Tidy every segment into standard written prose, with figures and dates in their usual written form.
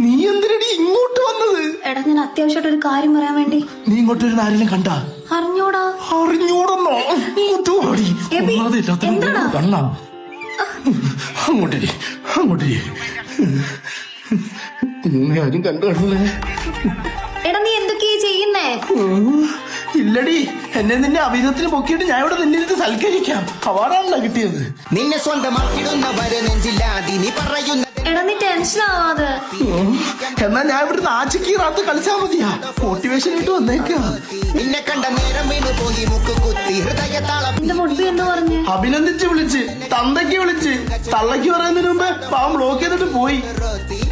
നീ എന്തിനടി ഇങ്ങോട്ട് വന്നത്? എടാ ഞാൻ അത്യാവശ്യമായിട്ട് ഒരു കാര്യം പറയാൻ വേണ്ടി. നീ ഇങ്ങോട്ട് വരുന്ന ആരെങ്കിലും കണ്ടാ? അറിഞ്ഞോടാ. അറിഞ്ഞോടന്നോ? കണ്ണാ അങ്ങോട്ടേ അങ്ങോട്ടേ. നിന്നെ ആരും കണ്ടു കാണുന്നേ? എടാ നീ എന്തൊക്കെയാ ചെയ്യുന്നേ? ഇല്ലടി, എന്നെ നിന്നെ അഭിനയത്തിന് പൊക്കിയിട്ട് ഞാൻ ഇവിടെ നിന്നിരുന്ന് സൽക്കരിക്കാം. അവാർഡാണല്ലോ കിട്ടിയത്. നിന്നെ സ്വന്തമാക്കിടുന്നവരെ നെഞ്ചില്ലാതി നീ പറയുന്ന. എടാ നീ ടെൻഷൻ ആവാതെ. എന്നാ ഞാൻ ഇവിടുന്ന് ആച്ചിക്കീറാത്ത് കളിച്ചാ മതിയാ. മോട്ടിവേഷൻ ഇട്ട് വന്നേക്കാ. നിന്നെ കണ്ട നേരം വീണു പോയി മുക്ക് കുത്തി ഹൃദയത്താളം. എന്റെ മുൻപ് എന്ന് പറഞ്ഞ് അഭിനന്ദിച്ച് വിളിച്ച്, തന്തയ്ക്ക് വിളിച്ച്, തള്ളയ്ക്ക് പറയുന്നതിന് മുമ്പേ പാവം ബ്ലോക്ക് ചെയ്തിട്ട് പോയി.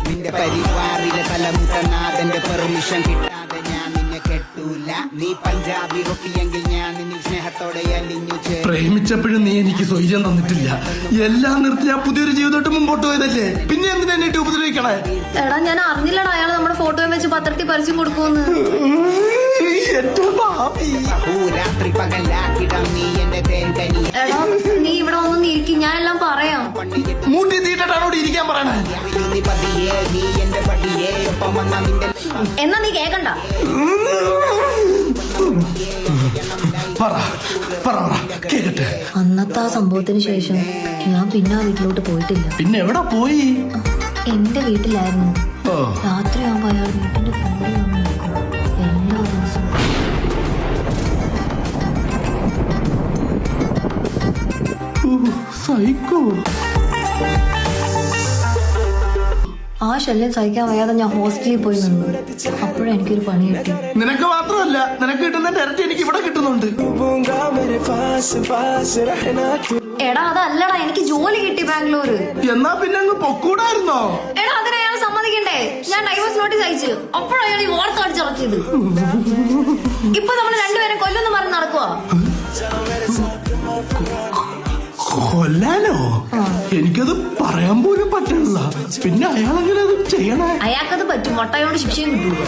നിന്റെ പരിവാറിലെ തലമുട്ടനാഥന്റെ പെർമിഷൻ കിട്ടാതെ ഞാൻ നിന്നെ കെട്ടൂല. നീ പഞ്ചാബി റൊട്ടിയെങ്കിൽ ഞാൻ നിന്നിൽ സ്നേഹത്തോടെ അലിഞ്ഞു. പ്രേമിച്ചപ്പോഴും നീ എനിക്ക് സ്വൈര്യം തന്നിട്ടില്ല. എല്ലാം നിർത്തി ഞാൻ പുതിയൊരു ജീവിതമായിട്ട് മുമ്പോട്ട് പോയതല്ലേ. പിന്നെ എന്തിനാ എന്നെ ഉപദ്രവിക്കണേ? എടാ ഞാൻ അറിഞ്ഞില്ലടാ അയാൾ നമ്മുടെ ഫോട്ടോയും വെച്ച് പത്രത്തിൽ പരസ്യം കൊടുക്കുമെന്ന്. രാത്രി പകലാക്കിടാം നീ എന്റെ തേൻകനി. എടാ നീ ഇവിടെ ഒന്നും ഇരിക്കും, ഞാൻ എല്ലാം പറയാം. മൂട്ടി തീട്ടിട്ടാണോ ഇരിക്കാൻ പറയണേ? നീ പതിയേ നീ എന്റെ പടിയേ ഒപ്പം വന്ന നിന്റെ. എന്നാ നീ കേക്കണ്ട. പറ പറ കേക്കട്ടെ. അന്നത്തെ ആ സംഭവത്തിന് ശേഷം ഞാൻ പിന്നെ ആ വീട്ടിലോട്ട് പോയിട്ടില്ല. പിന്നെ എവിടെ പോയി? എന്റെ വീട്ടിലായിരുന്നു. ഓ, രാത്രിയാകുമ്പോ അയാൾ വീട്ടിന്റെ ഫ്രണ്ടിൽ വന്ന് നിൽക്കും എല്ലാ ദിവസവും. സൈക്കോ. ആ ശല്യം സഹിക്കാൻ വയ്യാതെ ഞാൻ ഹോസ്റ്റലിൽ പോയി നിന്നു. അപ്പോഴെനിക്കൊരു പണി കിട്ടി. നിനക്ക് മാത്രമല്ല, നിനക്ക് കിട്ടുന്ന ഇരട്ടി എനിക്ക് ഇവിടെ കിട്ടുന്നുണ്ട്. എടാ അതല്ലടാ, എനിക്ക് ജോലി കിട്ടി ബാംഗ്ലൂര്. എന്നാ പിന്നെ അങ്ങ് പൊക്കൂടായിരുന്നോ? എടാ അതിനെ അയാൾ സമ്മതിക്കണ്ടേ? ഞാൻ ഡൈവേഴ്സ് നോട്ടീസ് അയച്ചു. അപ്പോഴയാൾ ഈ വാർത്ത അടിച്ചിറക്കിയത്. ഇപ്പൊ നമ്മൾ രണ്ടുപേരും കൊല്ലൊന്ന് പറഞ്ഞ് നടക്കുവാ. കൊല്ലാനോ? എനിക്കത് പറയാൻ പോലും പറ്റില്ല. പിന്നെ അയാൾ അങ്ങനെ അത് ചെയ്യണേ? അയാൾക്കത് പറ്റും. മൊട്ടയോട് ശിക്ഷയും കിട്ടൂല.